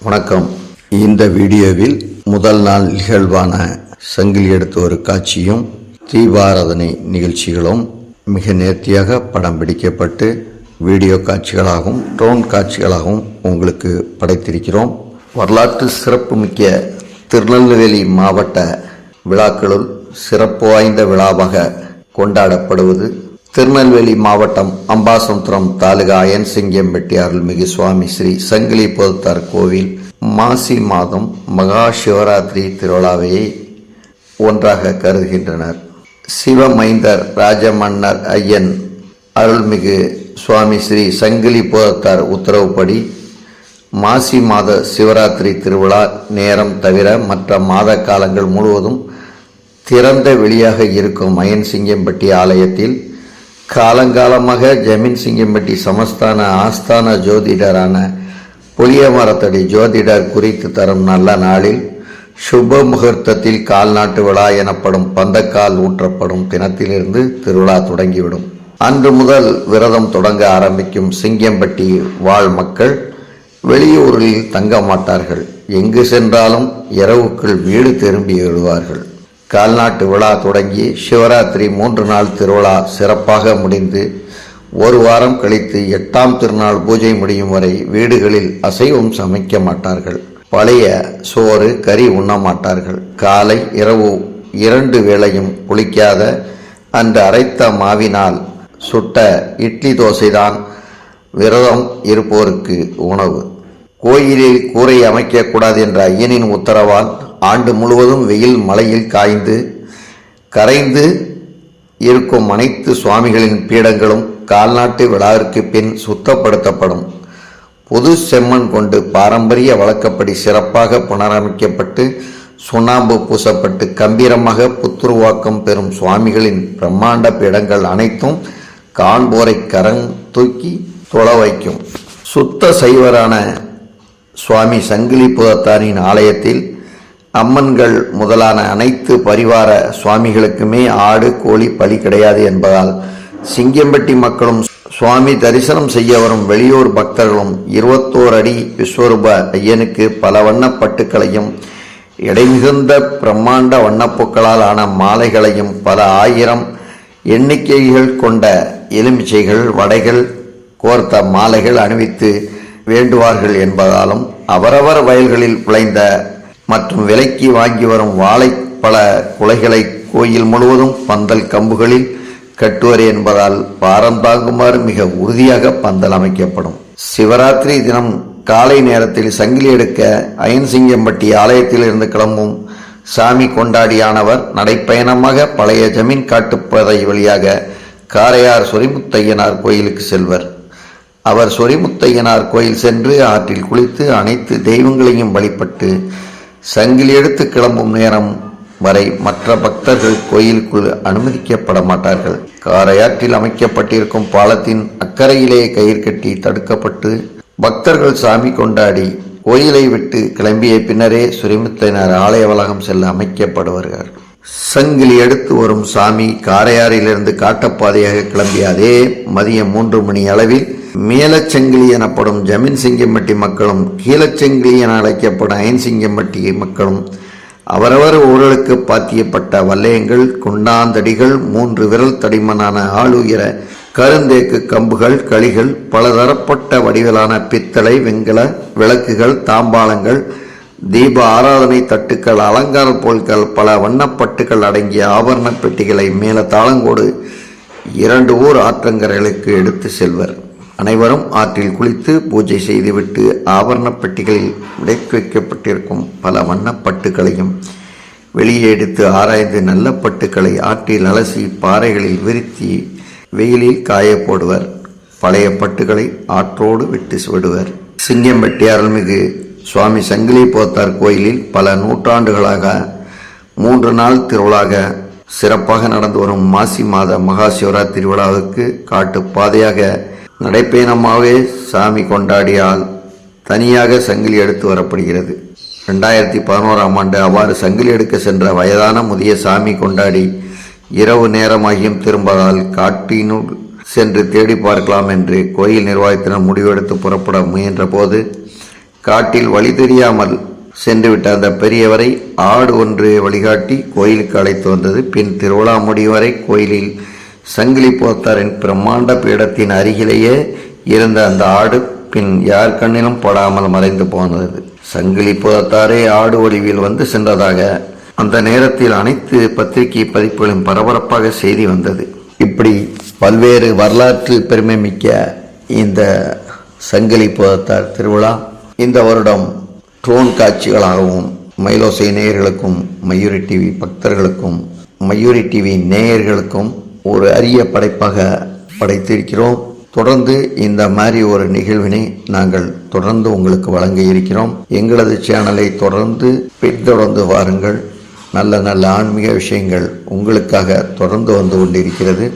வணக்கம். இந்த வீடியோவில் முதல் நாள் நிகழ்வான சங்கிலி எடுத்த ஒரு காட்சியும் தீபாராதனை நிகழ்ச்சிகளும் மிக நேர்த்தியாக படம் பிடிக்கப்பட்டு வீடியோ காட்சிகளாகவும் ட்ரோன் காட்சிகளாகவும் உங்களுக்கு படைத்திருக்கிறோம். வரலாற்று சிறப்புமிக்க திருநெல்வேலி மாவட்ட விழாக்களுள் சிறப்பு வாய்ந்த விழாவாக கொண்டாடப்படுவது திருநெல்வேலி மாவட்டம் அம்பாசமுத்திரம் தாலுகா அயன்சிங்கம்பட்டி அருள்மிகு சுவாமி ஸ்ரீ சங்கிலி போதத்தார் கோவில் மாசி மாதம் மகா சிவராத்திரி திருவிழாவை ஒன்றாக கருதுகின்றனர். சிவமைந்தர் ராஜமன்னர் ஐயன் அருள்மிகு சுவாமி ஸ்ரீ சங்கிலி போதத்தார் உத்தரவுப்படி மாசி மாத சிவராத்திரி திருவிழா நேரம் தவிர மற்ற மாத காலங்கள் முழுவதும் திறந்த வெளியாக இருக்கும் அயன்சிங்கம்பட்டி ஆலயத்தில் காலங்காலமாக ஜமீன் சிங்கம்பட்டி சமஸ்தான ஆஸ்தான ஜோதிடரான புளியமரத்தடி ஜோதிடர் குறித்து தரும் நல்ல நாளில் சுப முகூர்த்தத்தில் கால்நாட்டு விழா எனப்படும் பந்தக்கால் ஊற்றப்படும் தினத்திலிருந்து திருவிழா தொடங்கிவிடும். அன்று முதல் விரதம் தொடங்க ஆரம்பிக்கும் சிங்கம்பட்டி வாழ் மக்கள் வெளியூரில் தங்க மாட்டார்கள். எங்கு சென்றாலும் இரவுக்குள் வீடு திரும்பி விடுவார்கள். கால்நாட்டு விழா தொடங்கி சிவராத்திரி 3 நாள் திருவிழா சிறப்பாக முடிந்து ஒரு வாரம் கழித்து 8ஆம் திருநாள் பூஜை முடியும் வரை வீடுகளில் அசைவம் சமைக்க மாட்டார்கள். பழைய சோறு கறி உண்ண மாட்டார்கள். காலை இரவு 2 வேளையும் புளிக்காத அன்று அரைத்த மாவினால் சுட்ட இட்லி தோசைதான் விரதம் இருப்போருக்கு உணவு. கோயிலில் கூரை அமைக்கக்கூடாது என்ற ஐயனின் உத்தரவால் ஆண்டு முழுவதும் வெயில் மழையில் காய்ந்து கரைந்து இருக்கும் அனைத்து சுவாமிகளின் பீடங்களும் கால்நாட்டு விழாவிற்கு பின் சுத்தப்படுத்தப்படும். புது செம்மண் கொண்டு பாரம்பரிய வழக்கப்படி சிறப்பாக புனரமைக்கப்பட்டு சுண்ணாம்பு பூசப்பட்டு கம்பீரமாக புத்துருவாக்கம் பெறும் சுவாமிகளின் பிரம்மாண்ட பீடங்கள் அனைத்தும் காண்போரை கரம் தூக்கி தொழ வைக்கும். சுத்த சைவரான சுவாமி சங்கிலி போதத்தாரின் ஆலயத்தில் அம்மன்கள் முதலான அனைத்து பரிவார சுவாமிகளுக்குமே ஆடு கோழி பலி கிடையாது என்பதால் சிங்கம்பட்டி மக்களும் சுவாமி தரிசனம் செய்ய வரும் வெளியூர் பக்தர்களும் 21 அடி விஸ்வரூப ஐயனுக்கு பல வண்ணப்பட்டுக்களையும் இடைமிகுந்த பிரம்மாண்ட வண்ணப்பூக்களால் ஆன மாலைகளையும் பல ஆயிரம் எண்ணிக்கைகள் கொண்ட எலுமிச்சைகள் வடைகள் கோர்த்த மாலைகள் அணிவித்து வேண்டுவார்கள் என்பதாலும் அவரவர் வயல்களில் விளைந்த மற்றும் விலைக்கு வாங்கி வரும் வாழைப்பழ குலைகளை கோயில் முழுவதும் பந்தல் கம்புகளில் கட்டுவர் என்பதால் பாரம் தாங்குமாறு மிக உறுதியாக பந்தல் அமைக்கப்படும். சிவராத்திரி தினம் காலை நேரத்தில் சங்கிலி எடுக்க அயன்சிங்கம்பட்டி ஆலயத்தில் இருந்து கிளம்பும் சாமி கொண்டாடியானவர் நடைப்பயணமாக பழைய ஜமீன் காட்டுப்பாதை வழியாக காரையார் சொரிமுத்தையனார் கோயிலுக்கு செல்வர். அவர் சொரிமுத்தையனார் கோயில் சென்று ஆற்றில் குளித்து அனைத்து தெய்வங்களையும் வழிபட்டு சங்கிலி எடுத்து கிளம்பும் நேரம் வரை மற்ற பக்தர்கள் கோயிலுக்குள் அனுமதிக்கப்பட மாட்டார்கள். காரையாற்றில் அமைக்கப்பட்டிருக்கும் பாலத்தின் அக்கறையிலே கயிறு கட்டி தடுக்கப்பட்டு பக்தர்கள் சாமி கொண்டாடி கோயிலை விட்டு கிளம்பிய பின்னரே சொரிமுத்தையனார் ஆலய வளாகம் செல்ல அமைக்கப்படுவார்கள். சங்கிலி எடுத்து வரும் சாமி காரையாறிலிருந்து காட்டப்பாதையாக கிளம்பிய அதே மதியம் 3 மணி அளவில் மேலச்சங்கிலி எனப்படும் ஜமீன் சிங்கம்பட்டி மக்களும் கீழச்சங்கிலி என அழைக்கப்படும் அயன்சிங்கம்பட்டி மக்களும் அவரவர் ஊர்களுக்கு பாத்தியப்பட்ட வல்லையங்கள் குண்டாந்தடிகள் 3 விரல் தடிமனான ஆளுயர கருந்தேக்கு கம்புகள் களிகள் பலதரப்பட்ட வடிவிலான பித்தளை வெண்கல விளக்குகள் தாம்பாளங்கள் தீப ஆராதனை தட்டுக்கள் அலங்கார பொருட்கள் பல வண்ணப்பட்டுகள் அடங்கிய ஆபரண பெட்டிகளை மேல தாளங்கோடு 2 ஊர் ஆற்றங்கரைகளுக்கு எடுத்து செல்வர். அனைவரும் ஆற்றில் குளித்து பூஜை செய்துவிட்டு ஆபரண பெட்டிகளில் விடைத்து வைக்கப்பட்டிருக்கும் பல வண்ணப்பட்டுகளையும் வெளியே எடுத்து ஆராய்ந்து நல்ல பட்டுக்களை ஆற்றில் அலசி பாறைகளில் விரித்தி வெயிலில் காய போடுவர். பழைய பட்டுகளை ஆற்றோடு விட்டு விடுவர். சிங்கம்பட்டி அருள்மிகு சுவாமி சங்கிலி போதத்தார் கோயிலில் பல நூற்றாண்டுகளாக 3 நாள் திருவிழாக சிறப்பாக நடந்து வரும் மாசி மாத மகா சிவராத்திரி விழாவுக்கு காட்டு பாதையாக நடைப்பயணமாகவே சாமி கொண்டாடியால் தனியாக சங்கிலி எடுத்து வரப்படுகிறது. 2011ஆம் ஆண்டு அவ்வாறு சங்கிலி எடுக்க சென்ற வயதான முதிய சாமி கொண்டாடி இரவு நேரமாகியும் திரும்பதால் காட்டினுள் சென்று தேடி பார்க்கலாம் என்று கோயில் நிர்வாகத்தினர் முடிவெடுத்து புறப்பட முயன்ற போது காட்டில் வழி தெரியாமல் சென்றுவிட்ட அந்த பெரியவரை ஆடு ஒன்று வழிகாட்டி கோயிலுக்கு அழைத்து வந்தது. பின் திருவிழா முடியும் வரை கோயிலில் சங்கிலி போத்தாரின் பிரம்மாண்ட பீடத்தின் அருகிலேயே இருந்த அந்த ஆடு பின் யார் கண்ணிலும் படாமல் மறைந்து போனது. சங்கிலி போத்தாரே ஆடு வடிவில் வந்து சென்றதாக அந்த நேரத்தில் அனைத்து பத்திரிகை பதிப்புகளும் பரபரப்பாக செய்தி வந்தது. இப்படி பல்வேறு வரலாற்று பெருமை மிக்க இந்த சங்கிலி போத்தார் திருவிழா இந்த வருடம் ட்ரோன் காட்சிகளாகவும் மயிலோசை நேயர்களுக்கும் மயூரி டிவி பக்தர்களுக்கும் மயூரி டிவி நேயர்களுக்கும் ஒரு அரிய படைப்பாக படைத்திருக்கிறோம். தொடர்ந்து இந்த மாதிரி ஒரு நிகழ்வினை நாங்கள் தொடர்ந்து உங்களுக்கு வழங்க இருக்கிறோம். எங்களது சேனலை தொடர்ந்து பின்தொடர்ந்து வாருங்கள். நல்ல நல்ல ஆன்மீக விஷயங்கள் உங்களுக்காக தொடர்ந்து வந்து கொண்டிருக்கிறது.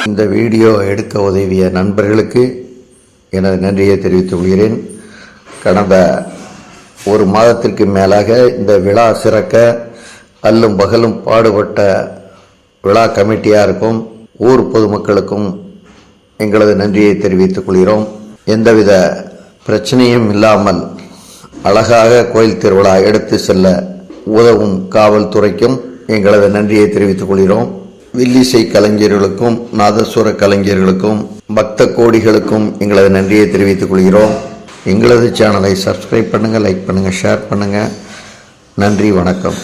இந்த வீடியோ எடுக்க உதவிய நண்பர்களுக்கு எனது நன்றியை தெரிவித்துக் கொள்கிறேன். கடந்த ஒரு மாதத்திற்கு மேலாக இந்த விழா சிறக்க அல்லும் பகலும் பாடுபட்ட விழா கமிட்டியாருக்கும் ஊர் பொதுமக்களுக்கும் எங்களது நன்றியை தெரிவித்துக் கொள்கிறோம். எந்தவித பிரச்சனையும் இல்லாமல் அழகாக கோயில் திருவிழா எடுத்து செல்ல உதவும் காவல்துறைக்கும் எங்களது நன்றியை தெரிவித்துக் கொள்கிறோம். வில்லிசை கலைஞர்களுக்கும் நாதஸ்வர கலைஞர்களுக்கும் பக்த கோடிகளுக்கும் எங்களது நன்றியை தெரிவித்துக் கொள்கிறோம். எங்களது சேனலை சப்ஸ்கிரைப் பண்ணுங்கள், லைக் பண்ணுங்கள், ஷேர் பண்ணுங்கள். நன்றி, வணக்கம்.